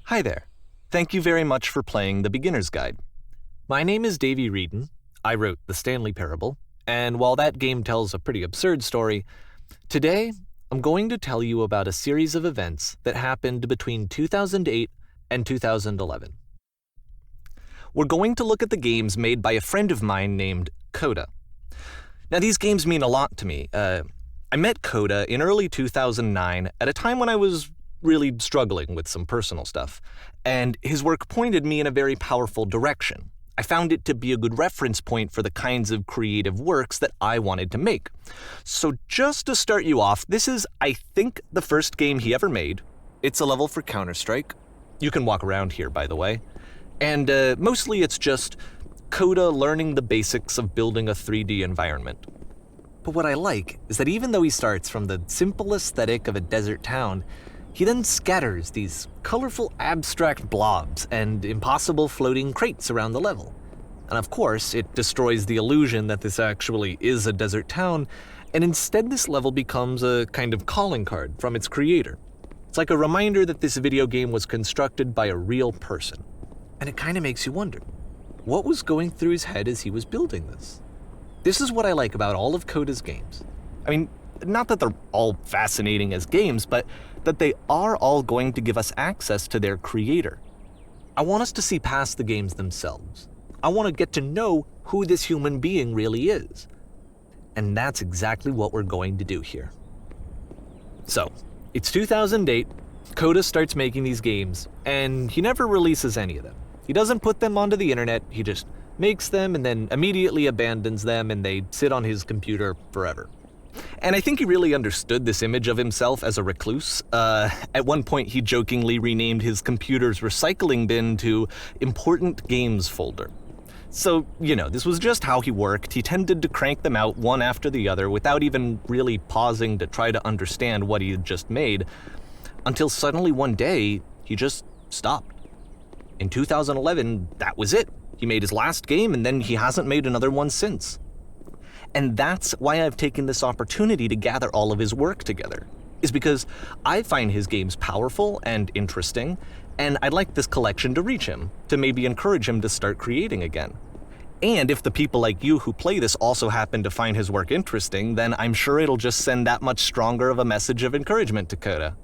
Hi there. Thank you very much for playing The Beginner's Guide. My name is Davey Reedon. I wrote The Stanley Parable, and while that game tells a pretty absurd story, today I'm going to tell you about a series of events that happened between 2008 and 2011. We're going to look at the games made by a friend of mine named Coda. Now, these games mean a lot to me. I met Coda in early 2009 at a time when I was really struggling with some personal stuff, and his work pointed me in a very powerful direction. I found it to be a good reference point for the kinds of creative works that I wanted to make. So just to start you off, this is, I think, the first game he ever made. It's a level for Counter-Strike. You can walk around here, by the way. And mostly it's just Coda learning the basics of building a 3D environment. But what I like is that even though he starts from the simple aesthetic of a desert town, he then scatters these colorful abstract blobs and impossible floating crates around the level. And of course, it destroys the illusion that this actually is a desert town, and instead this level becomes a kind of calling card from its creator. It's like a reminder that this video game was constructed by a real person. And it kind of makes you wonder, what was going through his head as he was building this? This is what I like about all of Coda's games. I mean, not that they're all fascinating as games, but that they are all going to give us access to their creator. I want us to see past the games themselves. I want to get to know who this human being really is. And that's exactly what we're going to do here. So, it's 2008, Coda starts making these games, and he never releases any of them. He doesn't put them onto the internet, he just makes them and then immediately abandons them, and they sit on his computer forever. And I think he really understood this image of himself as a recluse. At one point, he jokingly renamed his computer's recycling bin to Important Games Folder. So, this was just how he worked. He tended to crank them out one after the other without even really pausing to try to understand what he had just made, until suddenly one day, he just stopped. In 2011, that was it. He made his last game, and then he hasn't made another one since. And that's why I've taken this opportunity to gather all of his work together, is because I find his games powerful and interesting, and I'd like this collection to reach him, to maybe encourage him to start creating again. And if the people like you who play this also happen to find his work interesting, then I'm sure it'll just send that much stronger of a message of encouragement to Coda.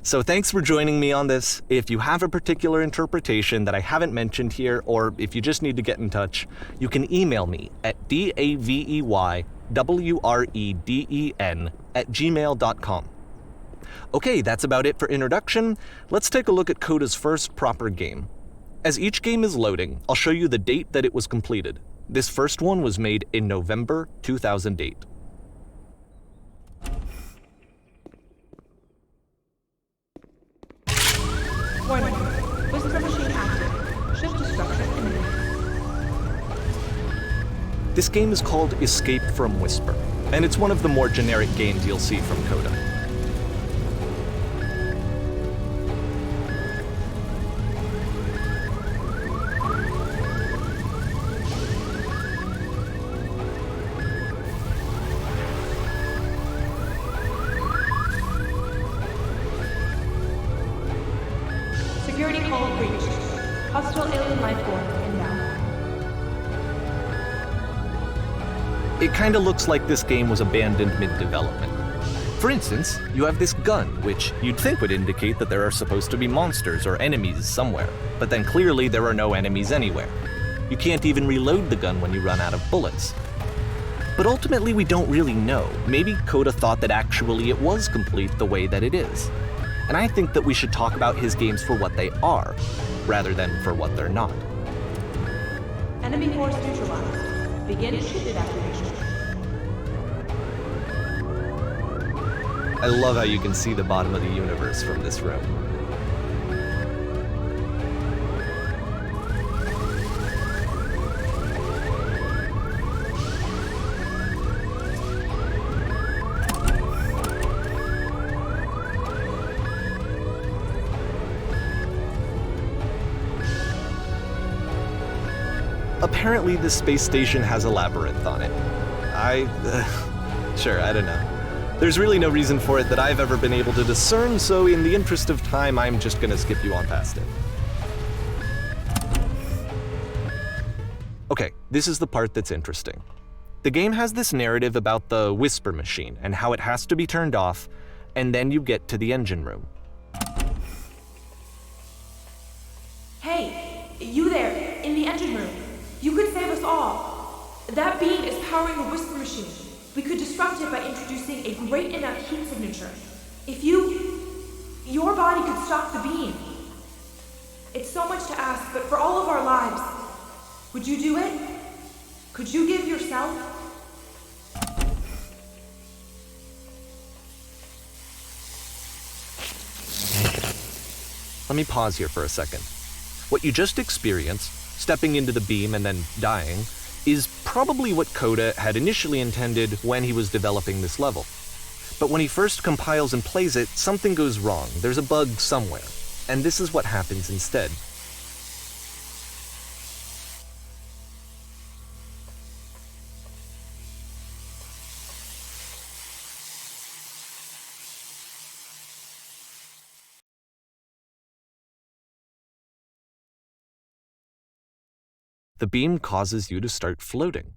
So thanks for joining me on this. If you have a particular interpretation that I haven't mentioned here, or if you just need to get in touch, you can email me at daveywreden@gmail.com. Okay, that's about it for introduction. Let's take a look at Coda's first proper game. As each game is loading, I'll show you the date that it was completed. This first one was made in November 2008. Warning. Whisper machine active. Shift destruction imminent. This game is called Escape from Whisper, and it's one of the more generic games you'll see from Coda. Security call breached. Hostile alien life form inbound. It kinda looks like this game was abandoned mid-development. For instance, you have this gun, which you'd think would indicate that there are supposed to be monsters or enemies somewhere, but then clearly there are no enemies anywhere. You can't even reload the gun when you run out of bullets. But ultimately we don't really know. Maybe Coda thought that actually it was complete the way that it is. And I think that we should talk about his games for what they are, rather than for what they're not. Enemy force neutralized. Begin ship evacuation. I love how you can see the bottom of the universe from this room. Apparently, the space station has a labyrinth on it. Sure, I don't know. There's really no reason for it that I've ever been able to discern, so in the interest of time, I'm just gonna skip you on past it. Okay, this is the part that's interesting. The game has this narrative about the whisper machine and how it has to be turned off, and then you get to the engine room. Hey, you there, in the engine room. You could save us all. That beam is powering the whisper machine. We could disrupt it by introducing a great enough heat signature. If your body could stop the beam. It's so much to ask, but for all of our lives, would you do it? Could you give yourself? Let me pause here for a second. What you just experienced, stepping into the beam and then dying, is probably what Coda had initially intended when he was developing this level. But when he first compiles and plays it, something goes wrong. There's a bug somewhere. And this is what happens instead. The beam causes you to start floating.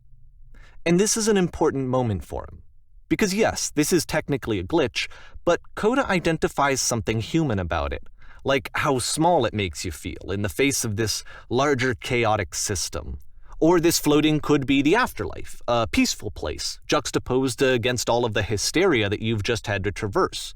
And this is an important moment for him. Because yes, this is technically a glitch, but Coda identifies something human about it, like how small it makes you feel in the face of this larger chaotic system. Or this floating could be the afterlife, a peaceful place, juxtaposed against all of the hysteria that you've just had to traverse.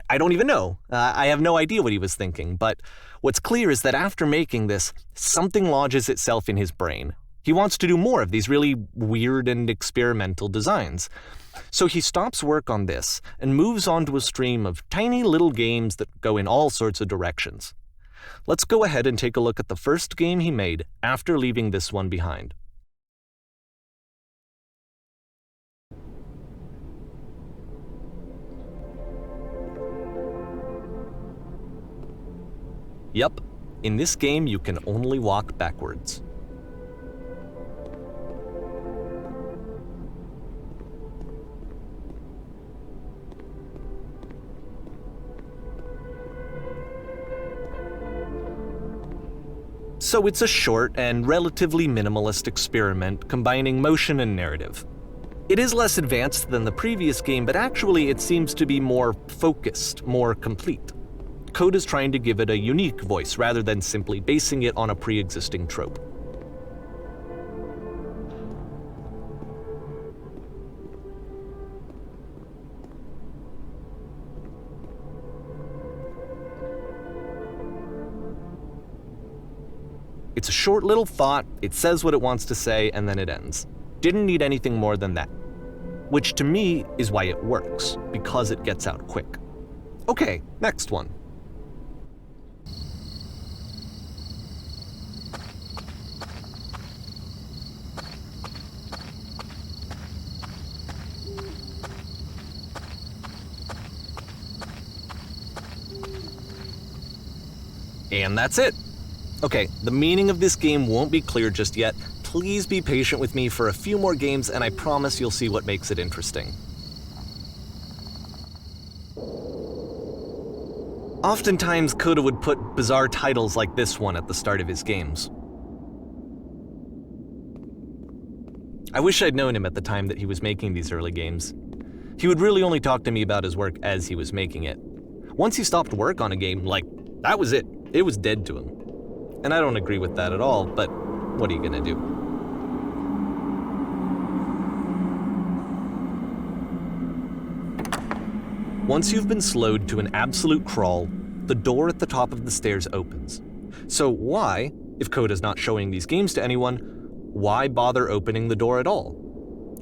I don't even know. I have no idea what he was thinking, but what's clear is that after making this, something lodges itself in his brain. He wants to do more of these really weird and experimental designs. So he stops work on this and moves on to a stream of tiny little games that go in all sorts of directions. Let's go ahead and take a look at the first game he made after leaving this one behind. Yup, in this game you can only walk backwards. So it's a short and relatively minimalist experiment combining motion and narrative. It is less advanced than the previous game, but actually it seems to be more focused, more complete. Coda's trying to give it a unique voice rather than simply basing it on a pre-existing trope. It's a short little thought, it says what it wants to say, and then it ends. Didn't need anything more than that. Which to me is why it works, because it gets out quick. Okay, next one. And that's it. Okay, the meaning of this game won't be clear just yet. Please be patient with me for a few more games, and I promise you'll see what makes it interesting. Oftentimes, Coda would put bizarre titles like this one at the start of his games. I wish I'd known him at the time that he was making these early games. He would really only talk to me about his work as he was making it. Once he stopped work on a game, that was it. It was dead to him. And I don't agree with that at all, but what are you gonna do? Once you've been slowed to an absolute crawl, the door at the top of the stairs opens. So why, if Coda's not showing these games to anyone, why bother opening the door at all?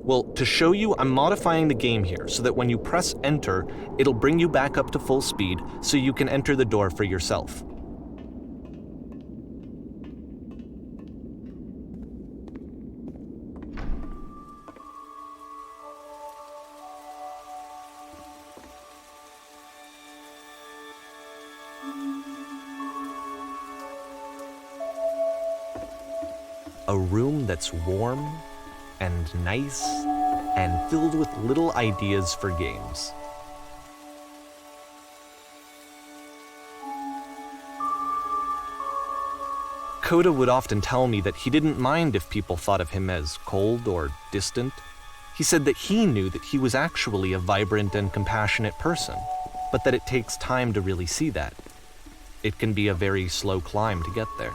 Well, to show you, I'm modifying the game here so that when you press enter, it'll bring you back up to full speed so you can enter the door for yourself. A room that's warm and nice and filled with little ideas for games. Coda would often tell me that he didn't mind if people thought of him as cold or distant. He said that he knew that he was actually a vibrant and compassionate person, but that it takes time to really see that. It can be a very slow climb to get there.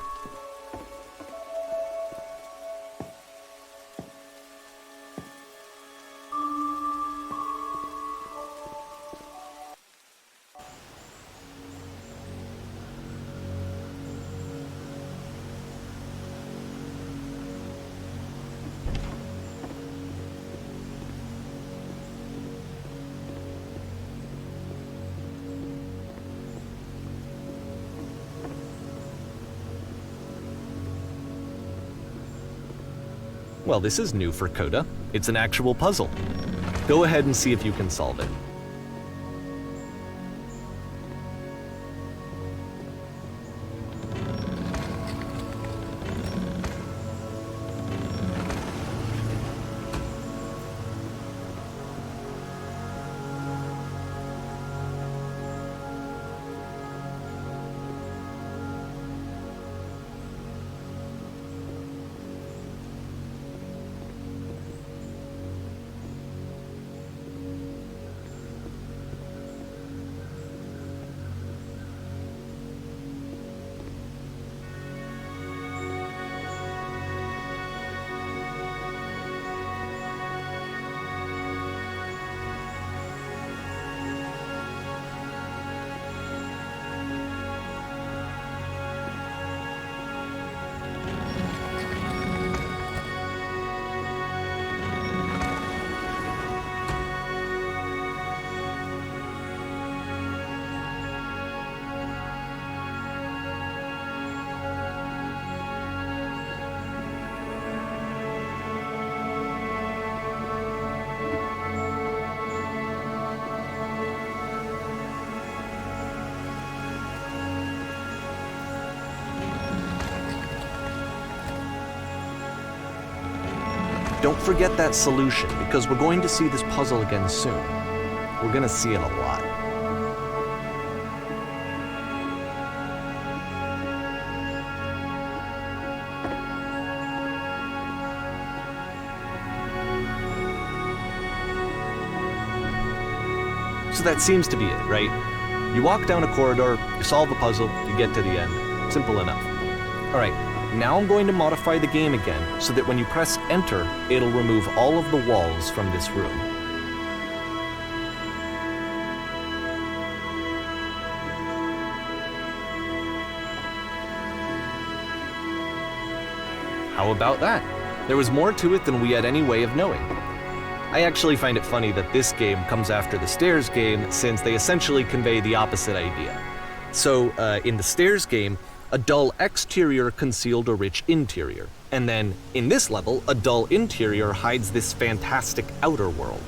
Well, this is new for Coda. It's an actual puzzle. Go ahead and see if you can solve it. Don't forget that solution, because we're going to see this puzzle again soon. We're going to see it a lot. So that seems to be it, right? You walk down a corridor, you solve a puzzle, you get to the end. Simple enough. All right. Now I'm going to modify the game again so that when you press enter, it'll remove all of the walls from this room. How about that? There was more to it than we had any way of knowing. I actually find it funny that this game comes after the Stairs game, since they essentially convey the opposite idea. So, in the Stairs game, a dull exterior concealed a rich interior. And then, in this level, a dull interior hides this fantastic outer world.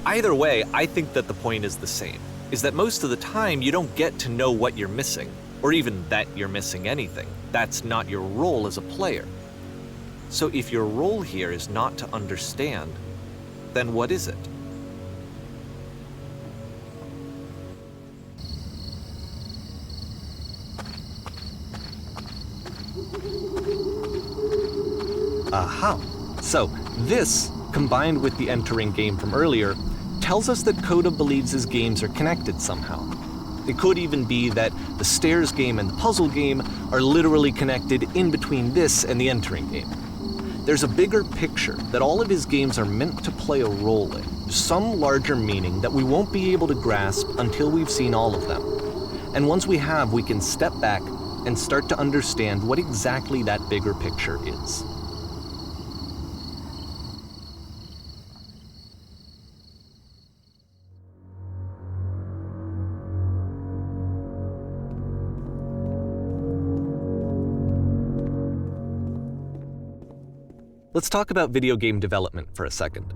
Either way, I think that the point is the same, is that most of the time you don't get to know what you're missing, or even that you're missing anything. That's not your role as a player. So if your role here is not to understand, then what is it? Aha! So, this, combined with the entering game from earlier, tells us that Coda believes his games are connected somehow. It could even be that the Stairs game and the puzzle game are literally connected in between this and the entering game. There's a bigger picture that all of his games are meant to play a role in, some larger meaning that we won't be able to grasp until we've seen all of them. And once we have, we can step back and start to understand what exactly that bigger picture is. Let's talk about video game development for a second.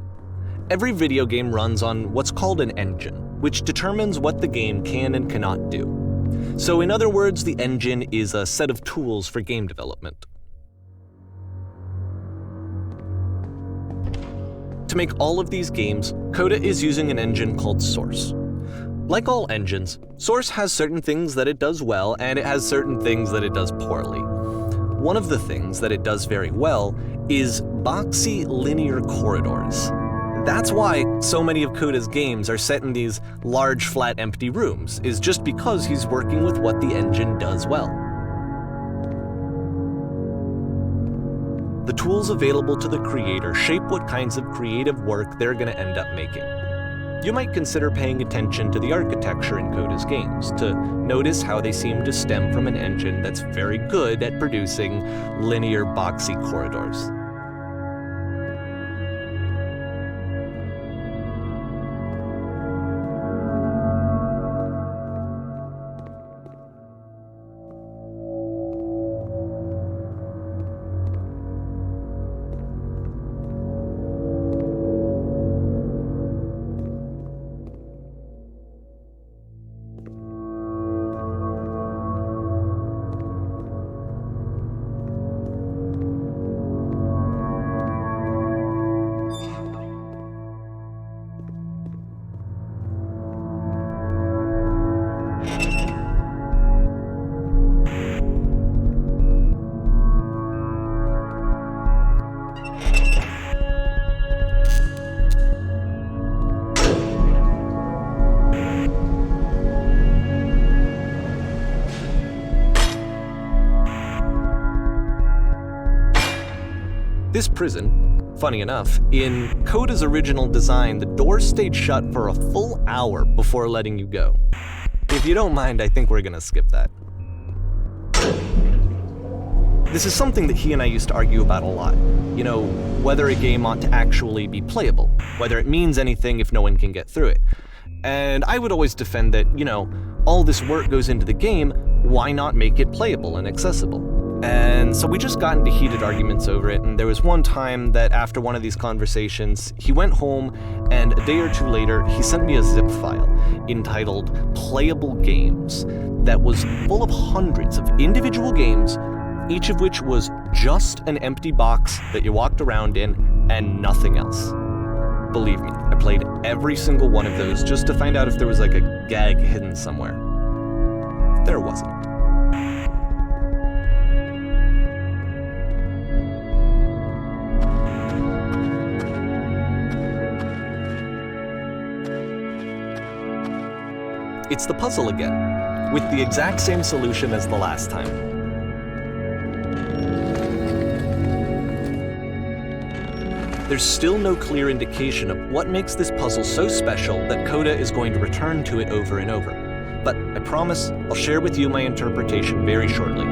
Every video game runs on what's called an engine, which determines what the game can and cannot do. So in other words, the engine is a set of tools for game development. To make all of these games, Coda is using an engine called Source. Like all engines, Source has certain things that it does well, and it has certain things that it does poorly. One of the things that it does very well is boxy linear corridors. That's why so many of Coda's games are set in these large, flat, empty rooms, is just because he's working with what the engine does well. The tools available to the creator shape what kinds of creative work they're going to end up making. You might consider paying attention to the architecture in Coda's games to notice how they seem to stem from an engine that's very good at producing linear, boxy corridors. This prison, funny enough, in Coda's original design, the doors stayed shut for a full hour before letting you go. If you don't mind, I think we're gonna skip that. This is something that he and I used to argue about a lot. You know, whether a game ought to actually be playable, whether it means anything if no one can get through it. And I would always defend that, you know, all this work goes into the game, why not make it playable and accessible? And so we just got into heated arguments over it, and there was one time that after one of these conversations, he went home, and a day or two later, he sent me a zip file entitled Playable Games that was full of hundreds of individual games, each of which was just an empty box that you walked around in and nothing else. Believe me, I played every single one of those just to find out if there was like a gag hidden somewhere. There wasn't. It's the puzzle again, with the exact same solution as the last time. There's still no clear indication of what makes this puzzle so special that Coda is going to return to it over and over. But I promise I'll share with you my interpretation very shortly.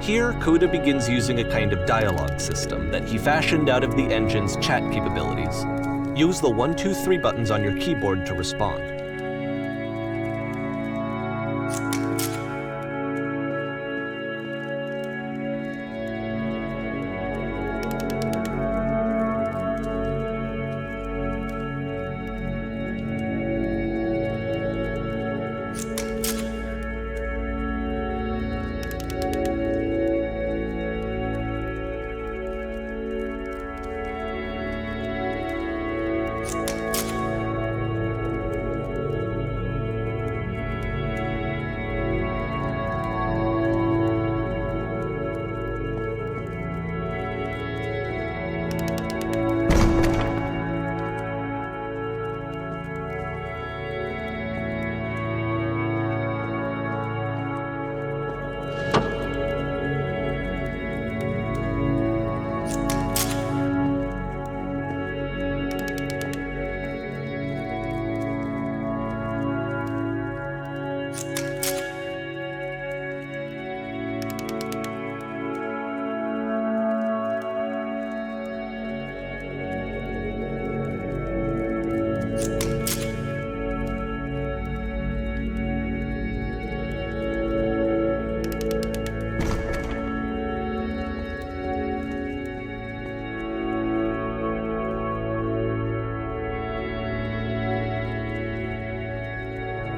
Here, Coda begins using a kind of dialogue system that he fashioned out of the engine's chat capabilities. Use the 1, 2, 3 buttons on your keyboard to respond.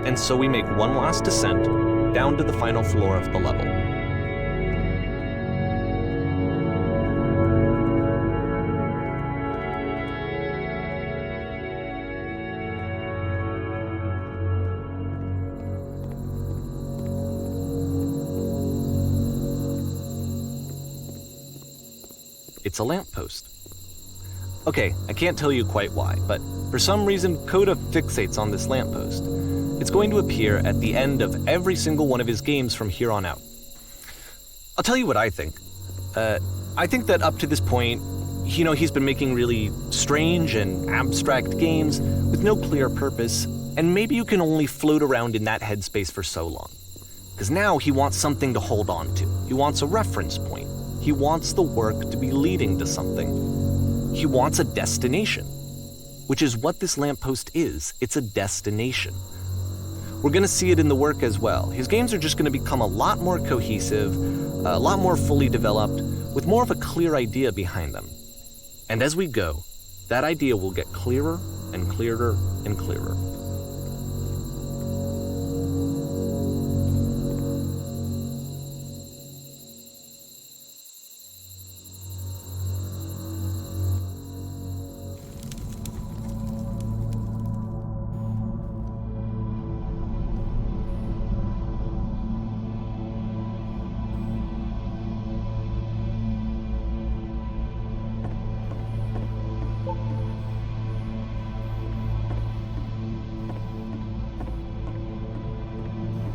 and so we make one last descent down to the final floor of the level. It's a lamppost. Okay, I can't tell you quite why, but for some reason, Coda fixates on this lamppost. It's going to appear at the end of every single one of his games from here on out. I'll tell you what I think. I think that up to this point, he's been making really strange and abstract games with no clear purpose, and maybe you can only float around in that headspace for so long. Because now he wants something to hold on to. He wants a reference point. He wants the work to be leading to something. He wants a destination, which is what this lamppost is. It's a destination. We're going to see it in the work as well. His games are just going to become a lot more cohesive, a lot more fully developed, with more of a clear idea behind them. And as we go, that idea will get clearer and clearer and clearer.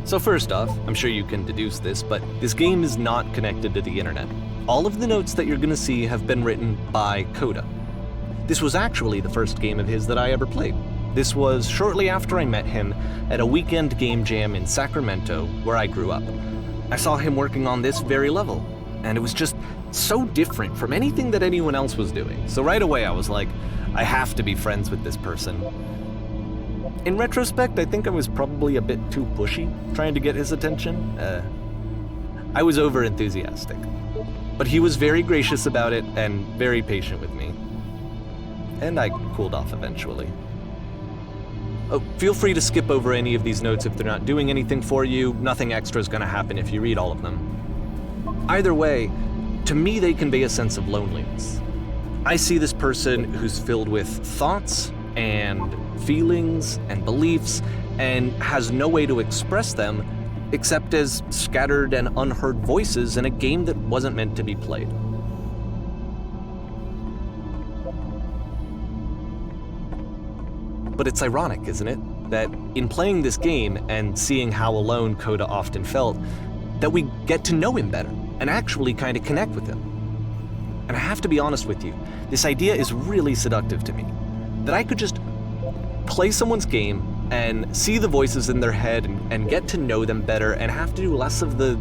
So first off, I'm sure you can deduce this, but this game is not connected to the internet. All of the notes that you're going to see have been written by Coda. This was actually the first game of his that I ever played. This was shortly after I met him at a weekend game jam in Sacramento, where I grew up. I saw him working on this very level, and it was just so different from anything that anyone else was doing. So right away I was like, I have to be friends with this person. In retrospect, I think I was probably a bit too pushy trying to get his attention. I was over-enthusiastic. But he was very gracious about it and very patient with me. And I cooled off eventually. Oh, feel free to skip over any of these notes if they're not doing anything for you. Nothing extra is going to happen if you read all of them. Either way, to me they convey a sense of loneliness. I see this person who's filled with thoughts and feelings and beliefs and has no way to express them except as scattered and unheard voices in a game that wasn't meant to be played. But it's ironic, isn't it, that in playing this game and seeing how alone Coda often felt, that we get to know him better and actually kind of connect with him. And I have to be honest with you, this idea is really seductive to me, that I could just play someone's game and see the voices in their head and get to know them better and have to do less of the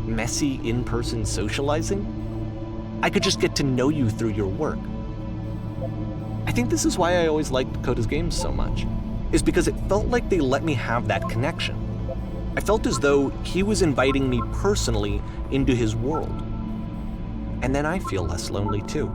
messy in-person socializing. I could just get to know you through your work. I think this is why I always liked Coda's games so much, is because it felt like they let me have that connection. I felt as though he was inviting me personally into his world. And then I feel less lonely too.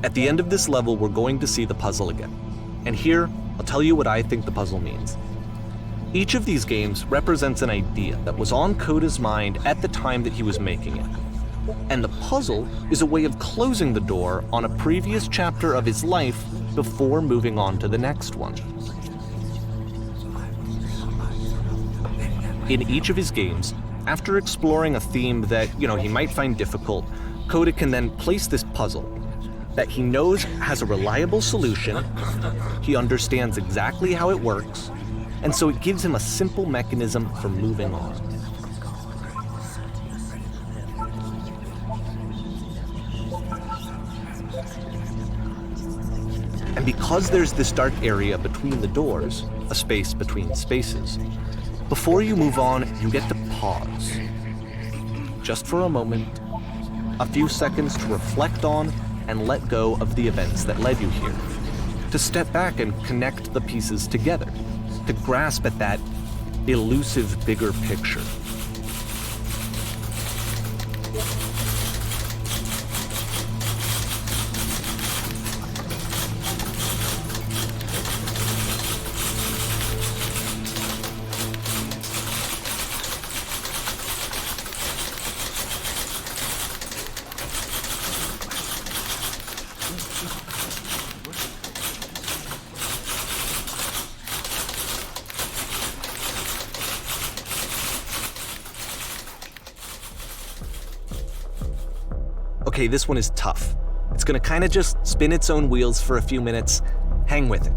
At the end of this level, we're going to see the puzzle again. And here, I'll tell you what I think the puzzle means. Each of these games represents an idea that was on Coda's mind at the time that he was making it. And the puzzle is a way of closing the door on a previous chapter of his life before moving on to the next one. In each of his games, after exploring a theme that, he might find difficult, Coda can then place this puzzle that he knows has a reliable solution, he understands exactly how it works, and so it gives him a simple mechanism for moving on. And because there's this dark area between the doors, a space between spaces, before you move on, you get to pause. Just for a moment, a few seconds to reflect on and let go of the events that led you here. To step back and connect the pieces together. To grasp at that elusive bigger picture. Okay, this one is tough. It's gonna kind of just spin its own wheels for a few minutes. Hang with it.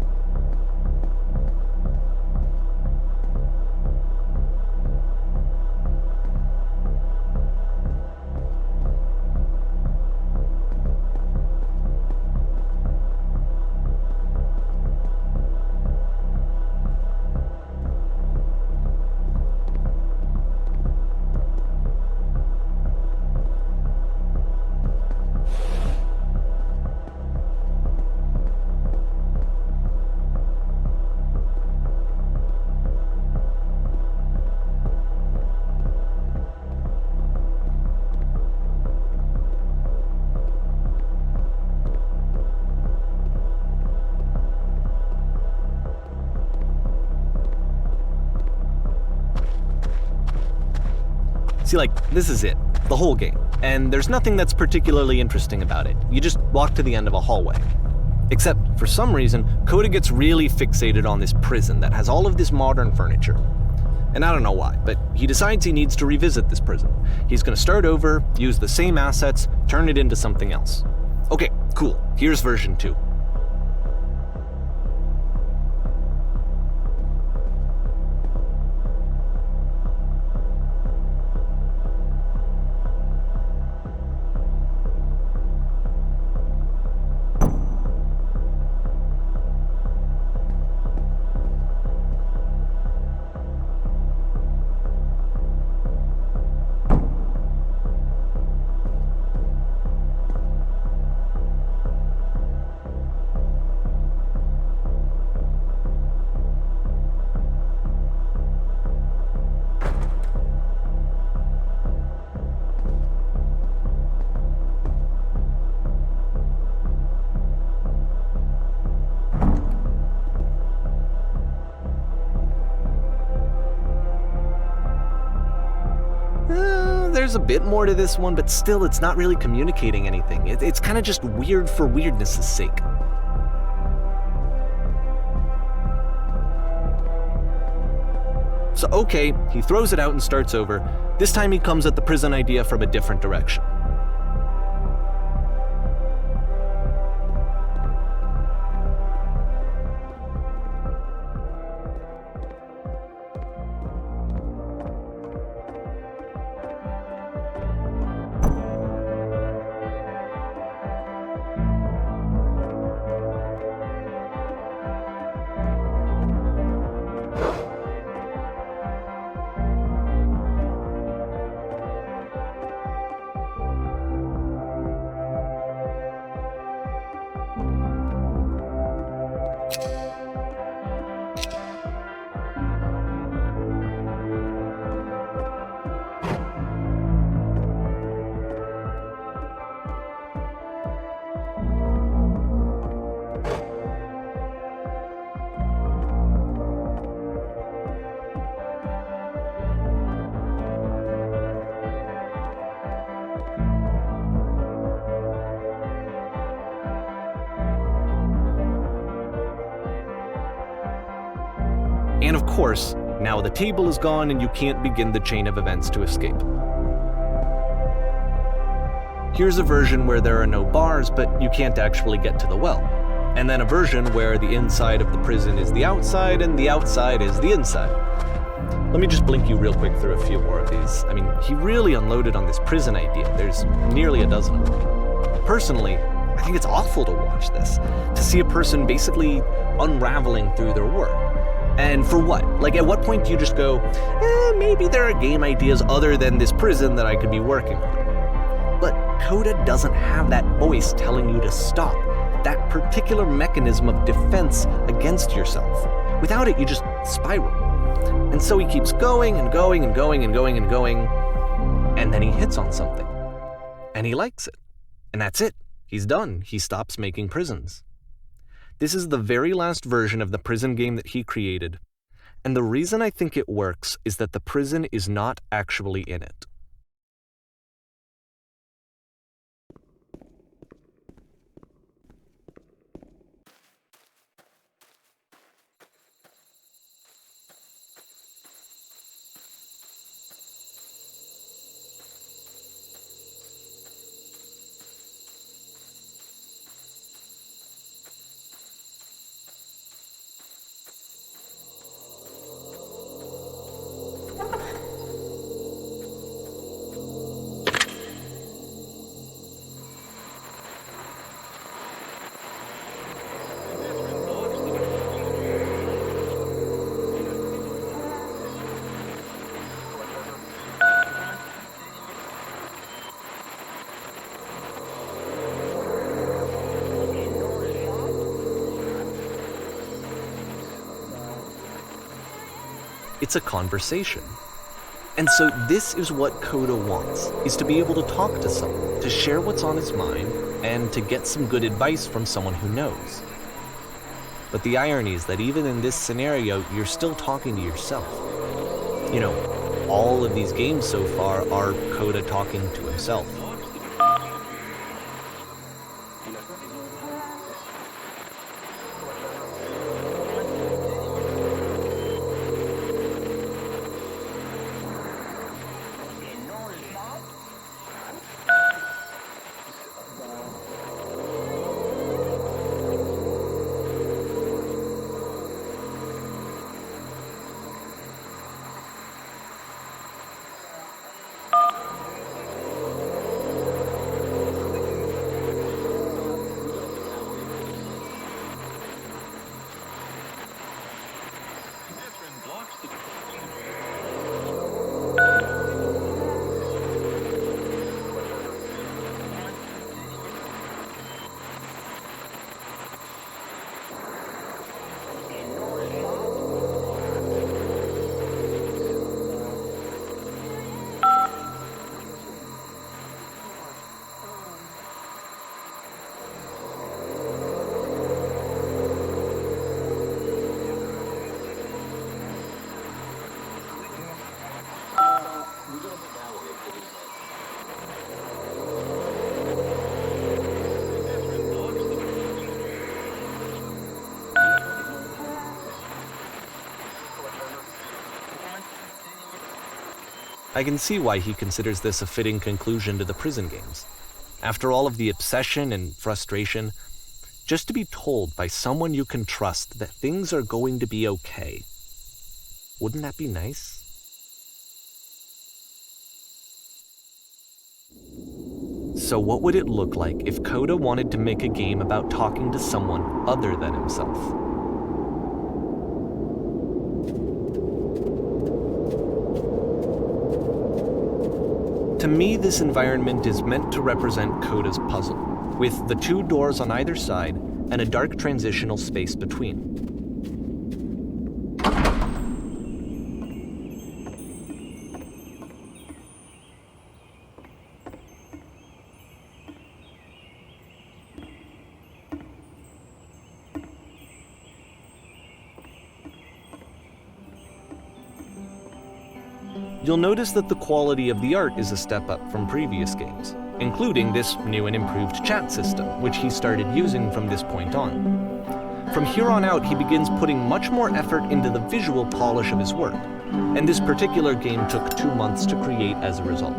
See, this is it, the whole game, and there's nothing that's particularly interesting about it. You just walk to the end of a hallway. Except, for some reason, Coda gets really fixated on this prison that has all of this modern furniture. And I don't know why, but he decides he needs to revisit this prison. He's gonna start over, use the same assets, turn it into something else. Okay, cool, here's version 2. there's a bit more to this one, but still it's not really communicating anything. It's kind of just weird for weirdness' sake. So okay, he throws it out and starts over. This time he comes at the prison idea from a different direction. And of course, now the table is gone and you can't begin the chain of events to escape. Here's a version where there are no bars, but you can't actually get to the well. And then a version where the inside of the prison is the outside and the outside is the inside. Let me just blink you real quick through a few more of these. I mean, he really unloaded on this prison idea. There's nearly a dozen of them. Personally, I think it's awful to watch this, to see a person basically unraveling through their work. And for what? Like, at what point do you just go, maybe there are game ideas other than this prison that I could be working on? But Coda doesn't have that voice telling you to stop, that particular mechanism of defense against yourself. Without it, you just spiral. And so he keeps going and going and going and going and going, and then he hits on something. And he likes it. And that's it. He's done. He stops making prisons. This is the very last version of the prison game that he created, and the reason I think it works is that the prison is not actually in it. It's a conversation. And so this is what Coda wants, is to be able to talk to someone, to share what's on his mind, and to get some good advice from someone who knows. But the irony is that even in this scenario, you're still talking to yourself. You know, all of these games so far are Coda talking to himself. I can see why he considers this a fitting conclusion to the prison games. After all of the obsession and frustration, just to be told by someone you can trust that things are going to be okay. Wouldn't that be nice? So what would it look like if Coda wanted to make a game about talking to someone other than himself? To me, this environment is meant to represent Coda's puzzle, with the two doors on either side and a dark transitional space between. You'll notice that the quality of the art is a step up from previous games, including this new and improved chat system, which he started using from this point on. From here on out, he begins putting much more effort into the visual polish of his work, and this particular game took 2 months to create as a result.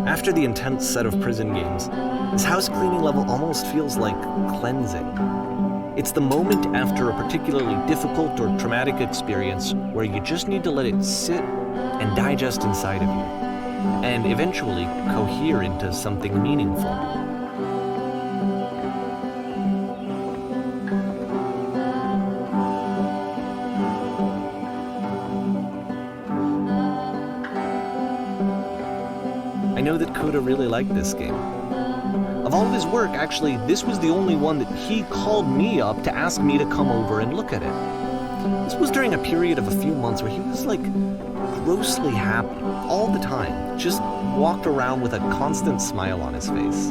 After the intense set of prison games, this house cleaning level almost feels like cleansing. It's the moment after a particularly difficult or traumatic experience where you just need to let it sit and digest inside of you, and eventually cohere into something meaningful. I know that Coda really liked this game. Of all of his work, actually, this was the only one that he called me up to ask me to come over and look at it. This was during a period of a few months where he was like grossly happy all the time, just walked around with a constant smile on his face.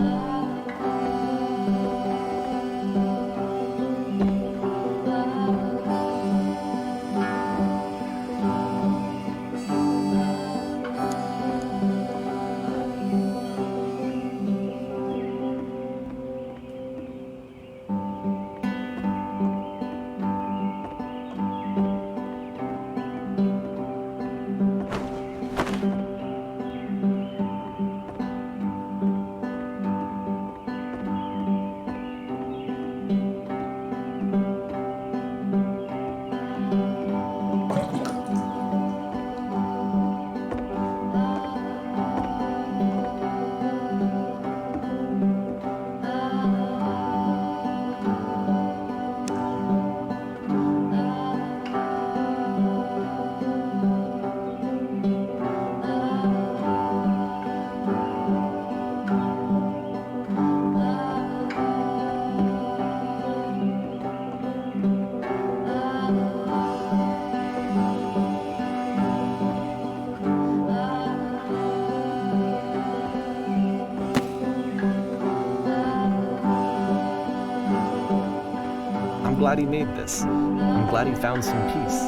glad he made this. I'm glad he found some peace.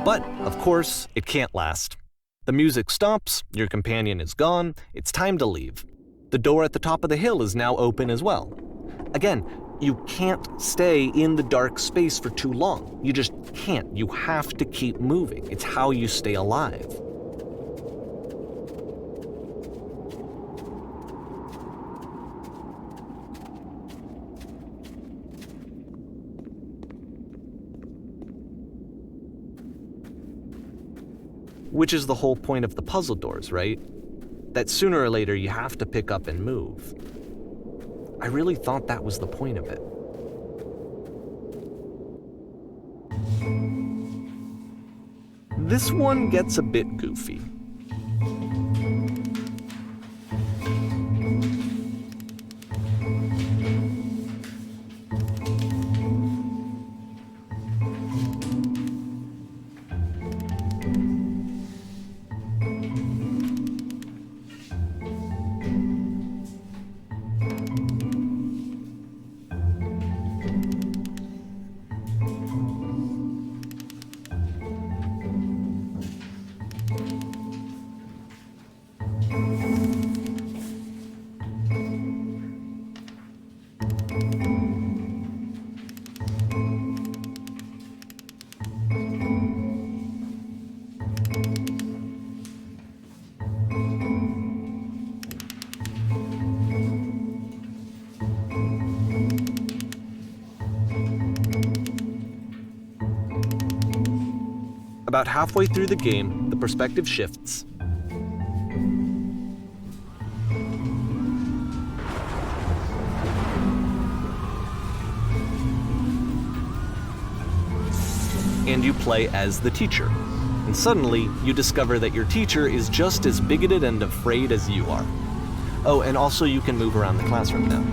But, of course, it can't last. The music stops, your companion is gone, it's time to leave. The door at the top of the hill is now open as well. Again, you can't stay in the dark space for too long. You just can't. You have to keep moving. It's how you stay alive. Which is the whole point of the puzzle doors, right? That sooner or later you have to pick up and move. I really thought that was the point of it. This one gets a bit goofy. About halfway through the game, the perspective shifts. And you play as the teacher. And suddenly, you discover that your teacher is just as bigoted and afraid as you are. Oh, and also you can move around the classroom now.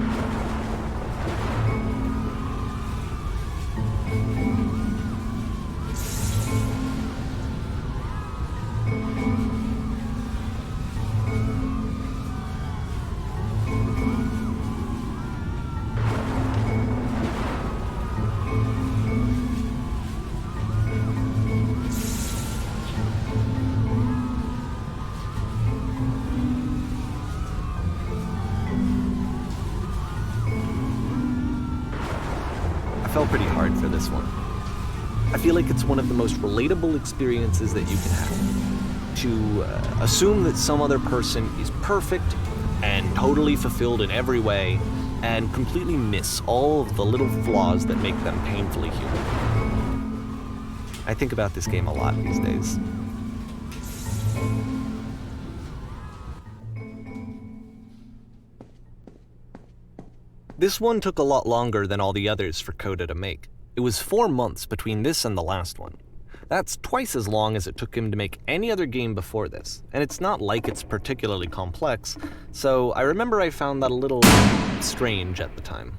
I fell pretty hard for this one. I feel like it's one of the most relatable experiences that you can have. To assume that some other person is perfect and totally fulfilled in every way, and completely miss all of the little flaws that make them painfully human. I think about this game a lot these days. This one took a lot longer than all the others for Coda to make. It was 4 months between this and the last one. That's twice as long as it took him to make any other game before this, and it's not like it's particularly complex, so I remember I found that a little strange at the time.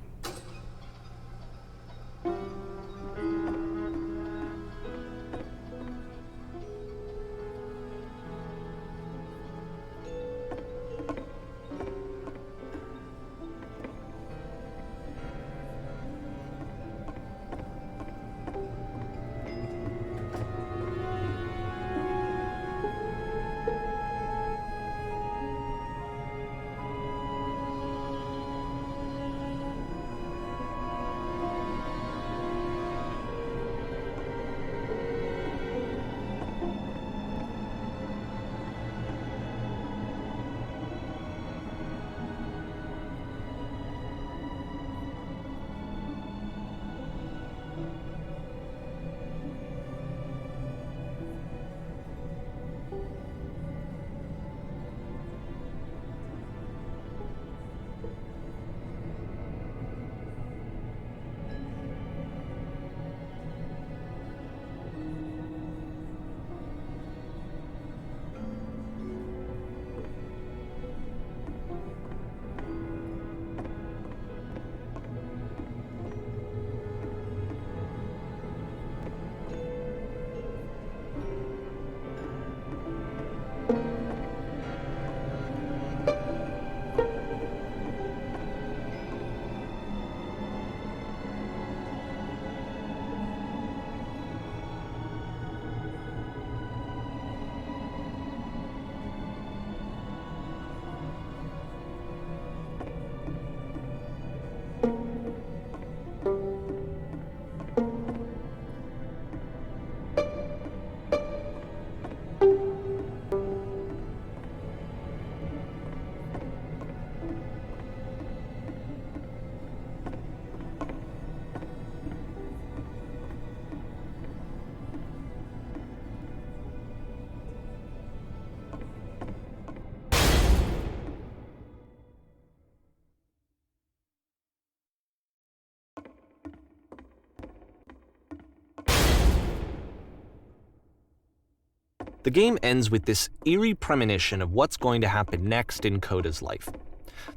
The game ends with this eerie premonition of what's going to happen next in Coda's life.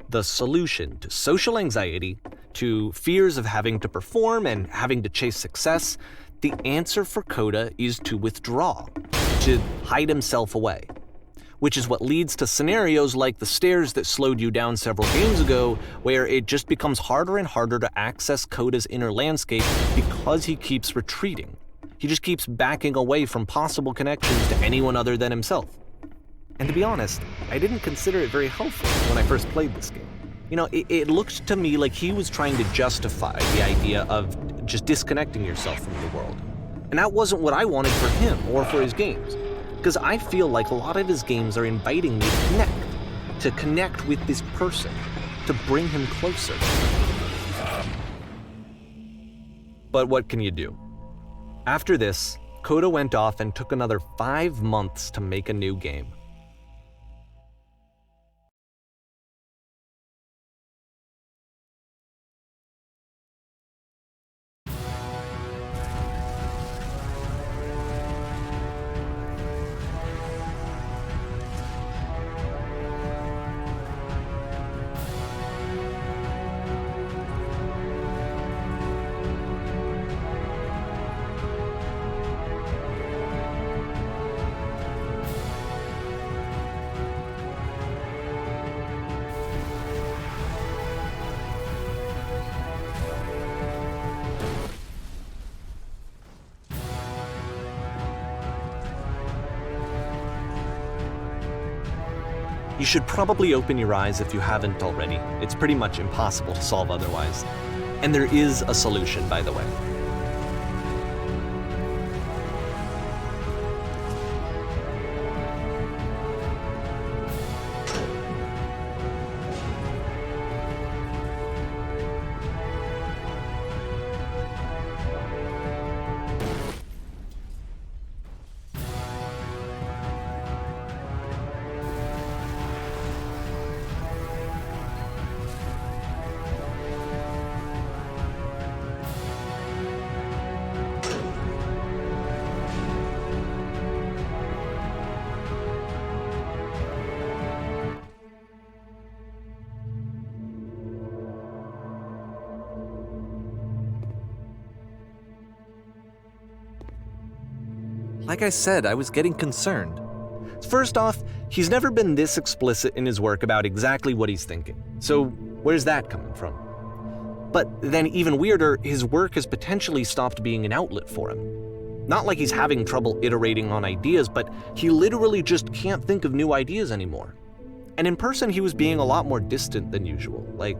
The solution to social anxiety, to fears of having to perform and having to chase success, the answer for Coda is to withdraw, to hide himself away. Which is what leads to scenarios like the stairs that slowed you down several games ago, where it just becomes harder and harder to access Coda's inner landscape because he keeps retreating. He just keeps backing away from possible connections to anyone other than himself. And to be honest, I didn't consider it very helpful when I first played this game. It looked to me like he was trying to justify the idea of just disconnecting yourself from the world. And that wasn't what I wanted for him or for his games. Because I feel like a lot of his games are inviting me to connect with this person, to bring him closer. But what can you do? After this, Coda went off and took another 5 months to make a new game. You should probably open your eyes if you haven't already. It's pretty much impossible to solve otherwise. And there is a solution, by the way. Like I said, I was getting concerned. First off, he's never been this explicit in his work about exactly what he's thinking. So where's that coming from? But then even weirder, his work has potentially stopped being an outlet for him. Not like he's having trouble iterating on ideas, but he literally just can't think of new ideas anymore. And in person, he was being a lot more distant than usual. Like,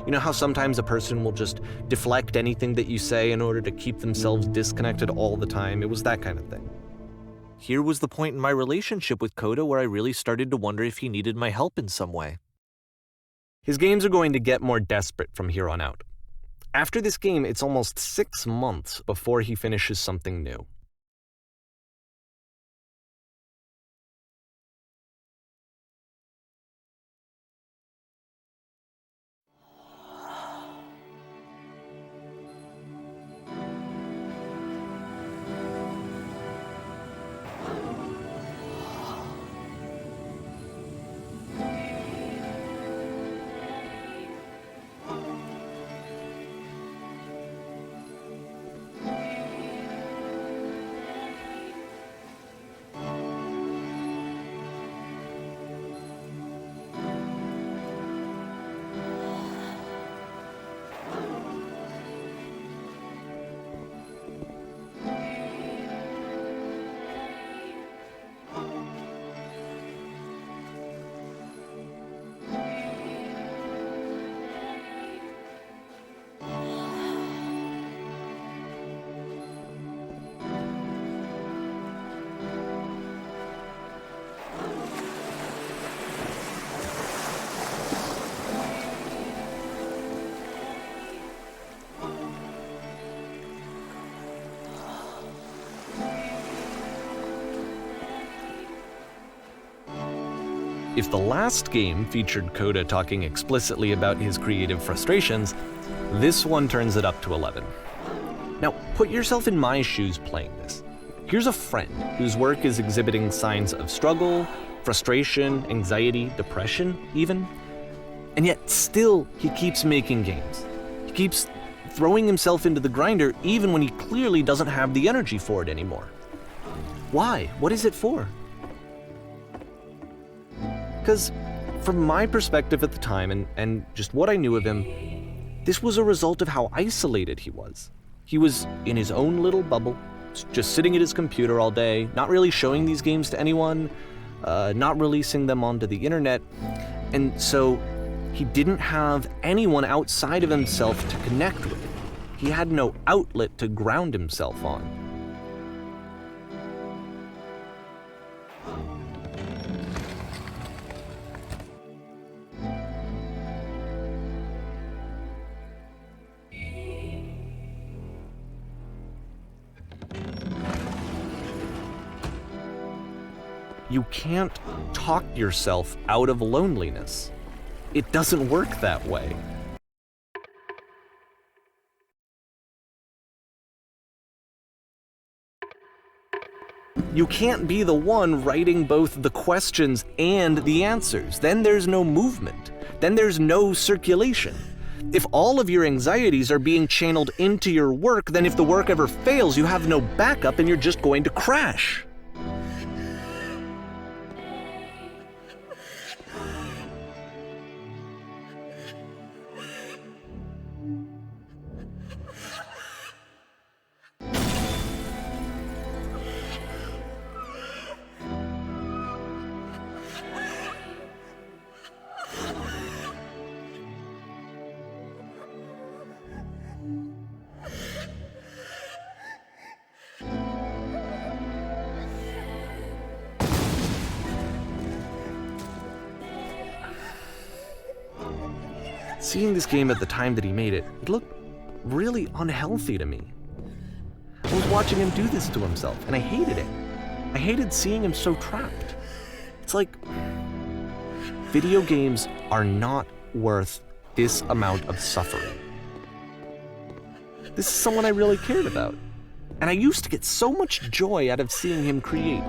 you know how sometimes a person will just deflect anything that you say in order to keep themselves disconnected all the time? It was that kind of thing. Here was the point in my relationship with Coda where I really started to wonder if he needed my help in some way. His games are going to get more desperate from here on out. After this game, it's almost 6 months before he finishes something new. If the last game featured Coda talking explicitly about his creative frustrations, this one turns it up to 11. Now, put yourself in my shoes playing this. Here's a friend whose work is exhibiting signs of struggle, frustration, anxiety, depression even, and yet still he keeps making games. He keeps throwing himself into the grinder even when he clearly doesn't have the energy for it anymore. Why? What is it for? Because from my perspective at the time and just what I knew of him, this was a result of how isolated he was. He was in his own little bubble, just sitting at his computer all day, not really showing these games to anyone, not releasing them onto the internet, and so he didn't have anyone outside of himself to connect with. He had no outlet to ground himself on. You can't talk yourself out of loneliness. It doesn't work that way. You can't be the one writing both the questions and the answers. Then there's no movement. Then there's no circulation. If all of your anxieties are being channeled into your work, then if the work ever fails, you have no backup and you're just going to crash. Seeing this game at the time that he made it, it looked really unhealthy to me. I was watching him do this to himself, and I hated it. I hated seeing him so trapped. It's like, video games are not worth this amount of suffering. This is someone I really cared about, and I used to get so much joy out of seeing him create.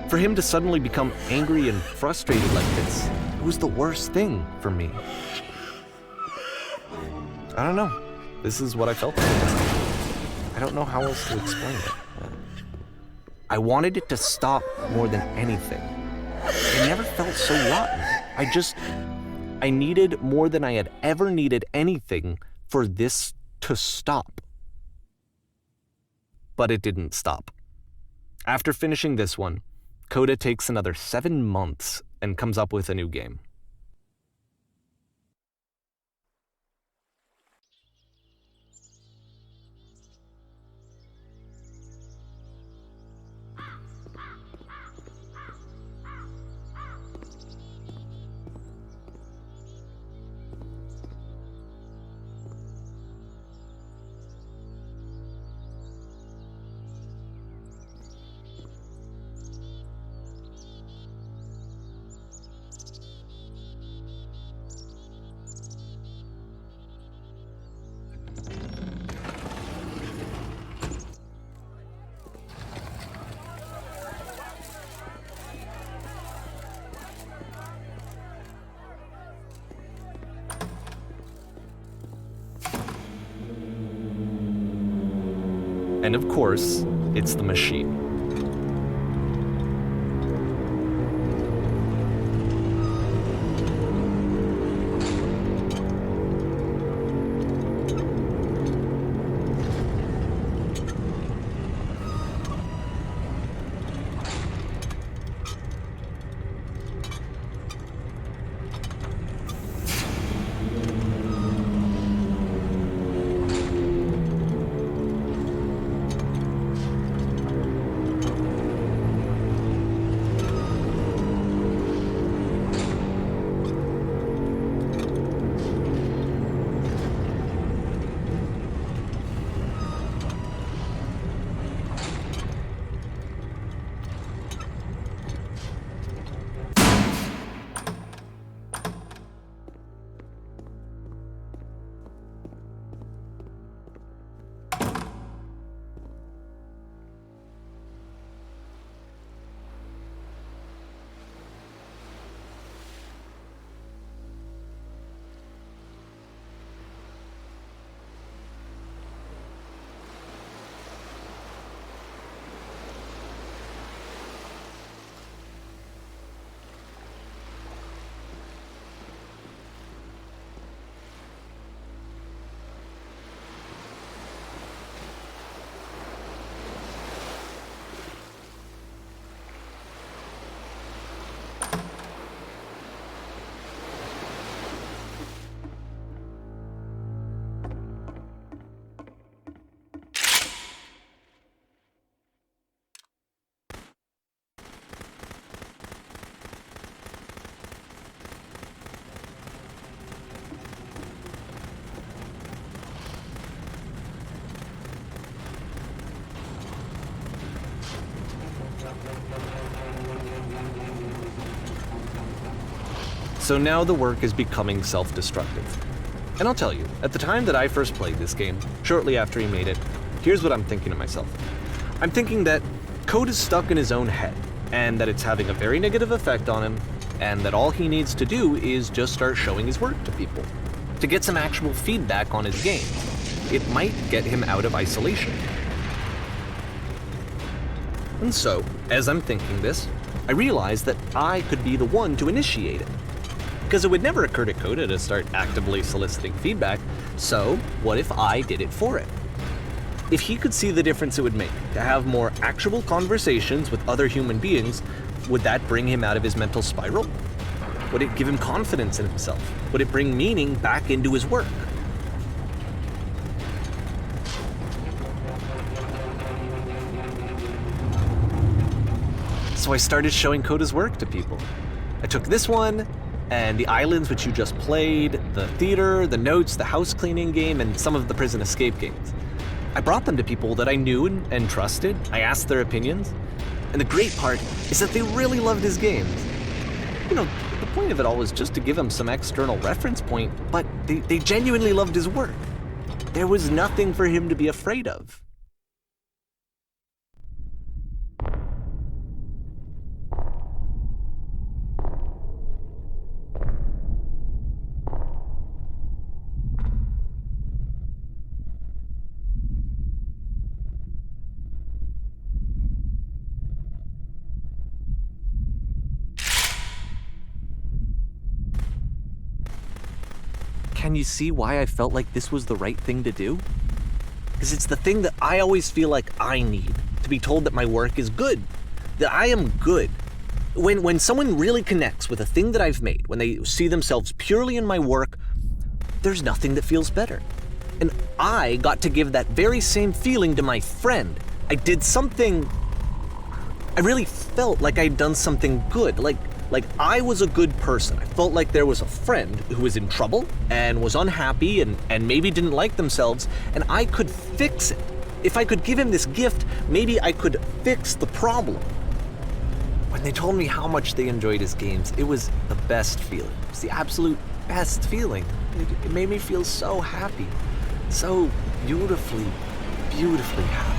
For him to suddenly become angry and frustrated like this, it was the worst thing for me. I don't know. This is what I felt like. I don't know how else to explain it. I wanted it to stop more than anything. I never felt so rotten. I needed more than I had ever needed anything for this to stop. But it didn't stop. After finishing this one, Coda takes another 7 months and comes up with a new game. And of course, it's the machine. So now the work is becoming self-destructive. And I'll tell you, at the time that I first played this game, shortly after he made it, here's what I'm thinking to myself. I'm thinking that code is stuck in his own head, and that it's having a very negative effect on him, and that all he needs to do is just start showing his work to people, to get some actual feedback on his game. It might get him out of isolation. And so, as I'm thinking this, I realize that I could be the one to initiate it. Because it would never occur to Coda to start actively soliciting feedback, so what if I did it for him? If he could see the difference it would make to have more actual conversations with other human beings, would that bring him out of his mental spiral? Would it give him confidence in himself? Would it bring meaning back into his work? So I started showing Coda's work to people. I took this one, and the islands which you just played, the theater, the notes, the house cleaning game, and some of the prison escape games. I brought them to people that I knew and trusted. I asked their opinions. And the great part is that they really loved his games. You know, the point of it all was just to give him some external reference point, but they genuinely loved his work. There was nothing for him to be afraid of. Can you see why I felt like this was the right thing to do? Because it's the thing that I always feel like I need, to be told that my work is good, that I am good. When someone really connects with a thing that I've made, when they see themselves purely in my work, there's nothing that feels better. And I got to give that very same feeling to my friend. I did something, I really felt like I'd done something good, like I was a good person. I felt like there was a friend who was in trouble and was unhappy and maybe didn't like themselves, and I could fix it. If I could give him this gift, maybe I could fix the problem. When they told me how much they enjoyed his games, it was the best feeling. It was the absolute best feeling. It made me feel so happy, so beautifully, beautifully happy.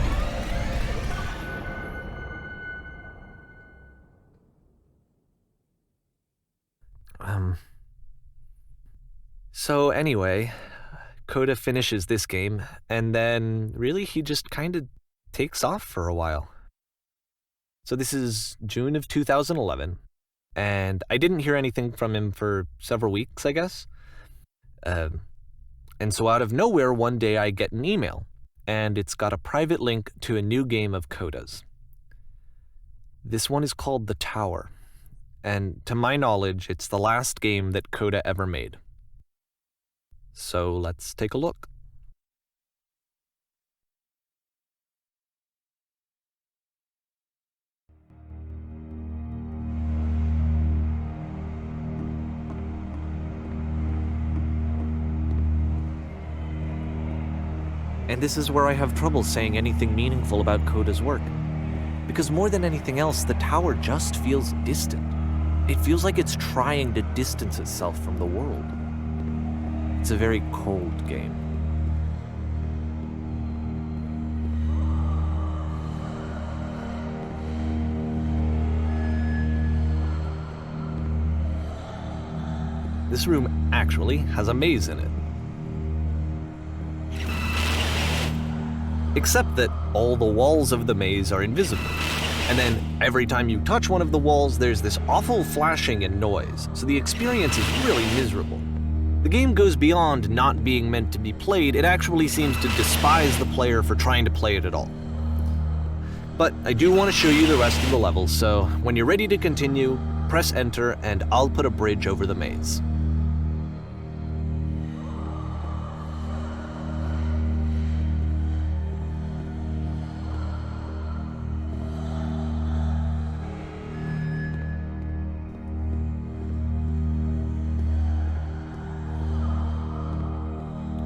So anyway, Coda finishes this game, and then really he just kind of takes off for a while. So this is June of 2011, and I didn't hear anything from him for several weeks, I guess. And so out of nowhere, one day I get an email, and it's got a private link to a new game of Coda's. This one is called The Tower, and to my knowledge, it's the last game that Coda ever made. So let's take a look. And this is where I have trouble saying anything meaningful about Coda's work. Because more than anything else, the tower just feels distant. It feels like it's trying to distance itself from the world. It's a very cold game. This room actually has a maze in it. Except that all the walls of the maze are invisible. And then every time you touch one of the walls, there's this awful flashing and noise, so the experience is really miserable. The game goes beyond not being meant to be played. It actually seems to despise the player for trying to play it at all. But I do want to show you the rest of the levels, so when you're ready to continue, press enter and I'll put a bridge over the maze.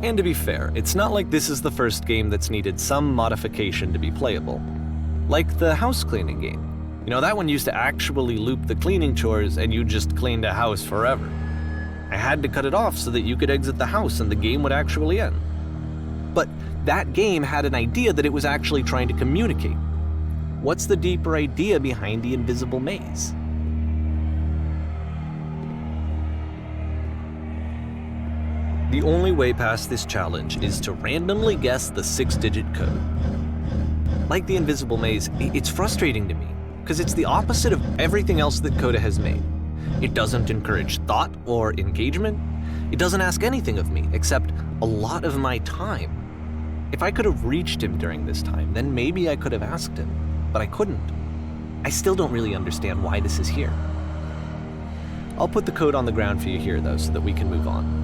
And to be fair, it's not like this is the first game that's needed some modification to be playable. Like the house cleaning game. That one used to actually loop the cleaning chores and you just cleaned a house forever. I had to cut it off so that you could exit the house and the game would actually end. But that game had an idea that it was actually trying to communicate. What's the deeper idea behind the invisible maze? The only way past this challenge is to randomly guess the 6-digit code. Like the invisible maze, it's frustrating to me, because it's the opposite of everything else that Coda has made. It doesn't encourage thought or engagement. It doesn't ask anything of me, except a lot of my time. If I could have reached him during this time, then maybe I could have asked him, but I couldn't. I still don't really understand why this is here. I'll put the code on the ground for you here, though, so that we can move on.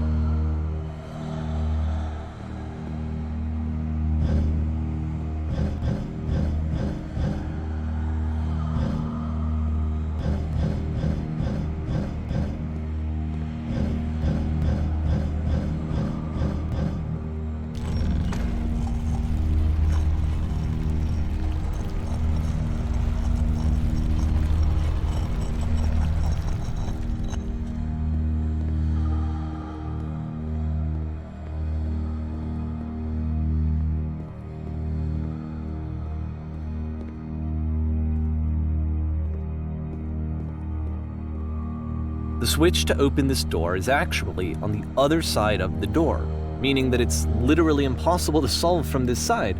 The switch to open this door is actually on the other side of the door, meaning that it's literally impossible to solve from this side.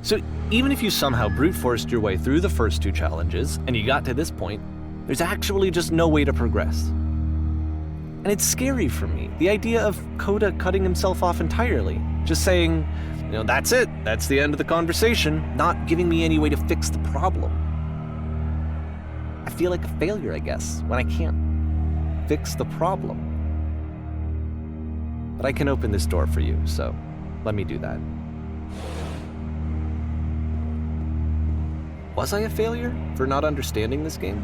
So even if you somehow brute forced your way through the first 2 challenges and you got to this point, there's actually just no way to progress. And it's scary for me, the idea of Coda cutting himself off entirely, just saying, that's it, that's the end of the conversation, not giving me any way to fix the problem. I feel like a failure, I guess, when I can't fix the problem. But I can open this door for you, so let me do that. Was I a failure for not understanding this game?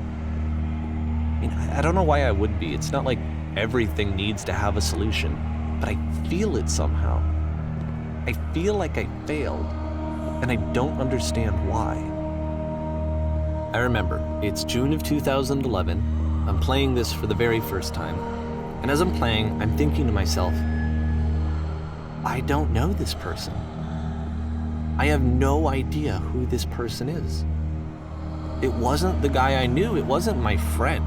I don't know why I would be. It's not like everything needs to have a solution, but I feel it somehow. I feel like I failed, and I don't understand why. I remember, it's June of 2011. I'm playing this for the very first time, and as I'm playing, I'm thinking to myself, I don't know this person. I have no idea who this person is. It wasn't the guy I knew, it wasn't my friend.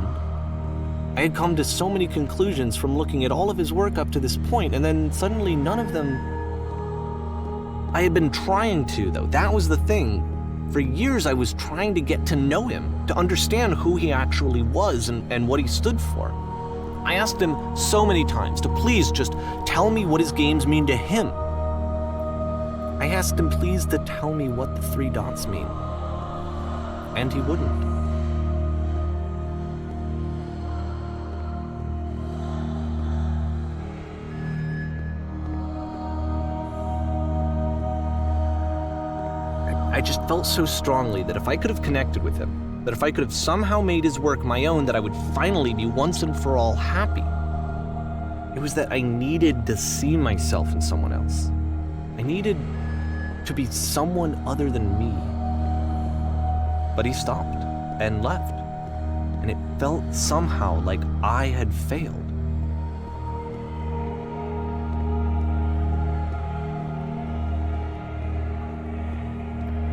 I had come to so many conclusions from looking at all of his work up to this point, and then suddenly none of them... I had been trying to, though. That was the thing. For years, I was trying to get to know him, to understand who he actually was and what he stood for. I asked him so many times to please just tell me what his games mean to him. I asked him please to tell me what the 3 dots mean. And he wouldn't. I just felt so strongly that if I could have connected with him, that if I could have somehow made his work my own, that I would finally be once and for all happy. It was that I needed to see myself in someone else. I needed to be someone other than me. But he stopped and left, and it felt somehow like I had failed.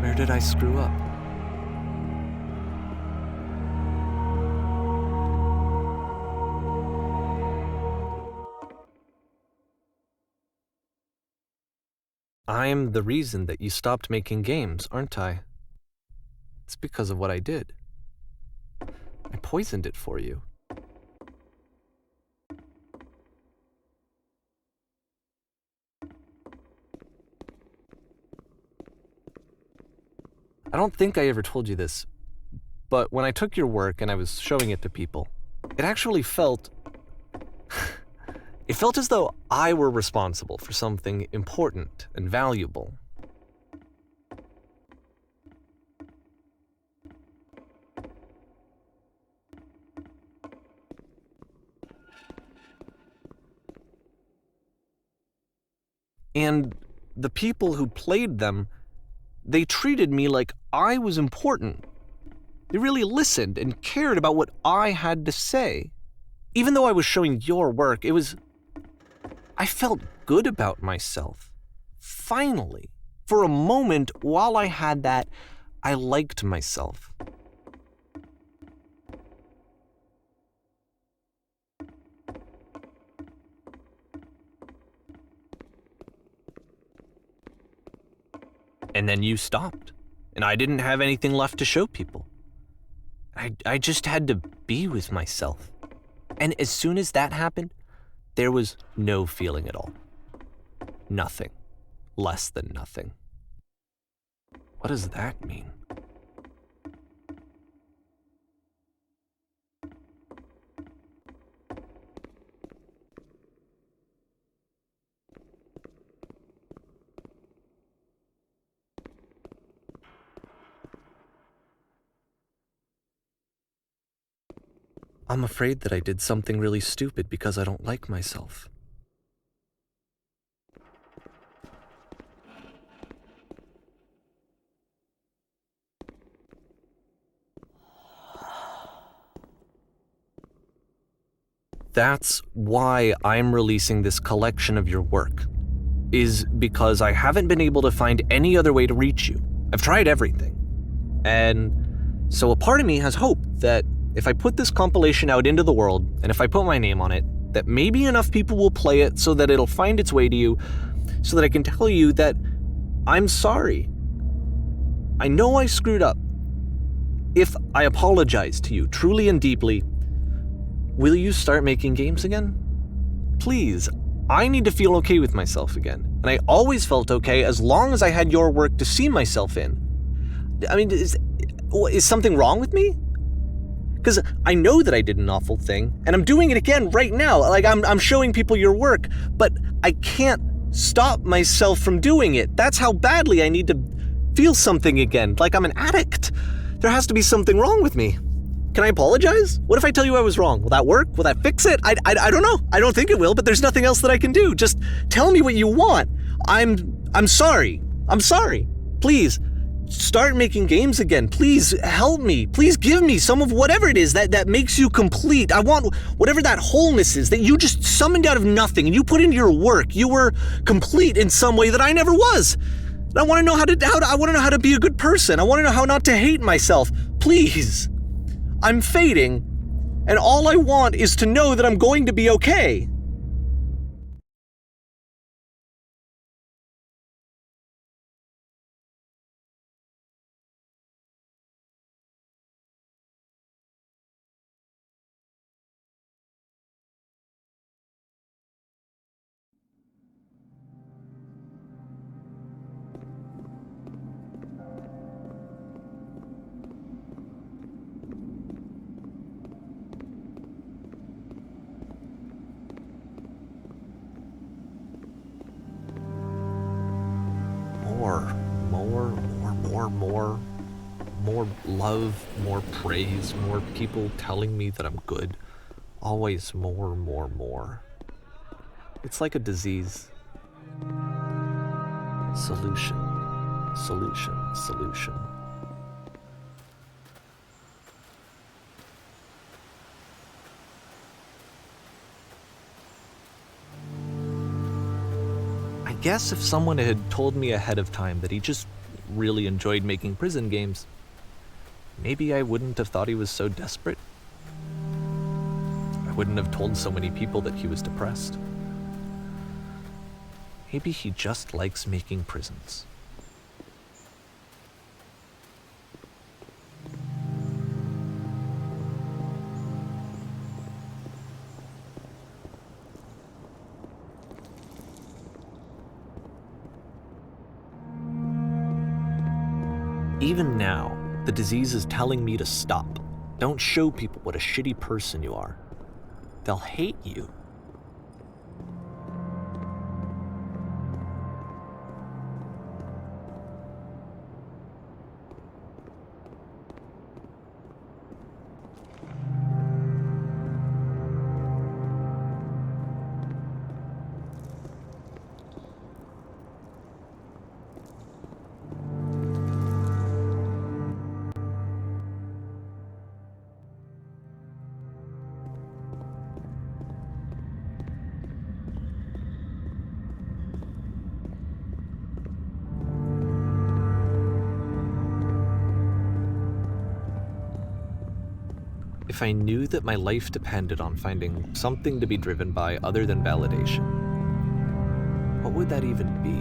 Where did I screw up? I'm the reason that you stopped making games, aren't I? It's because of what I did. I poisoned it for you. I don't think I ever told you this, but when I took your work and I was showing it to people, it actually felt... it felt as though I were responsible for something important and valuable. And the people who played them, they treated me like I was important. They really listened and cared about what I had to say. Even though I was showing your work, I felt good about myself. Finally. For a moment, while I had that, I liked myself. And then you stopped, and I didn't have anything left to show people. I just had to be with myself. And as soon as that happened, there was no feeling at all. Nothing. Less than nothing. What does that mean? I'm afraid that I did something really stupid because I don't like myself. That's why I'm releasing this collection of your work, is because I haven't been able to find any other way to reach you. I've tried everything. And so a part of me has hope that if I put this compilation out into the world, and if I put my name on it, that maybe enough people will play it so that it'll find its way to you, so that I can tell you that I'm sorry. I know I screwed up. If I apologize to you truly and deeply, will you start making games again? Please, I need to feel okay with myself again. And I always felt okay as long as I had your work to see myself in. I mean, is something wrong with me? Because I know that I did an awful thing, and I'm doing it again right now. Like, I'm showing people your work, but I can't stop myself from doing it. That's how badly I need to feel something again, like I'm an addict. There has to be something wrong with me. Can I apologize? What if I tell you I was wrong? Will that work? Will that fix it? I don't know. I don't think it will, but there's nothing else that I can do. Just tell me what you want. I'm sorry. I'm sorry. Please, start making games again. Please help me. Please give me some of whatever it is that makes you complete. I want whatever that wholeness is that you just summoned out of nothing and you put into your work. You were complete in some way that I never was. And I want to know I want to know how to be a good person. I want to know how not to hate myself. Please. I'm fading, and all I want is to know that I'm going to be okay. More love, more praise, more people telling me that I'm good. Always more. It's like a disease. Solution. I guess if someone had told me ahead of time that he just really enjoyed making prison games, maybe I wouldn't have thought he was so desperate. I wouldn't have told so many people that he was depressed. Maybe he just likes making prisons. Even now, the disease is telling me to stop. Don't show people what a shitty person you are. They'll hate you. if I knew that my life depended on finding something to be driven by other than validation, what would that even be?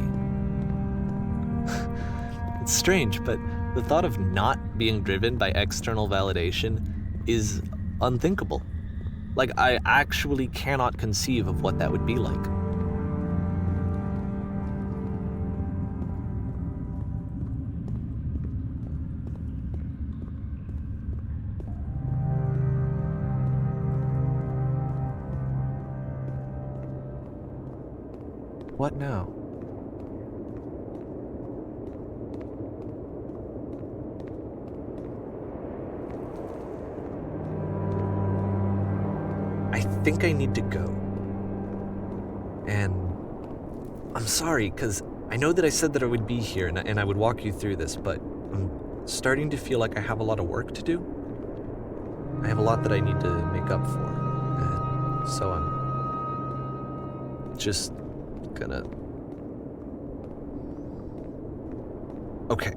It's strange, but the thought of not being driven by external validation is unthinkable. Like, I actually cannot conceive of what that would be like. What now? I think I need to go. And I'm sorry, because I know that I said that I would be here and I would walk you through this, but I'm starting to feel like I have a lot of work to do. I have a lot that I need to make up for. And so I'm just gonna... Okay.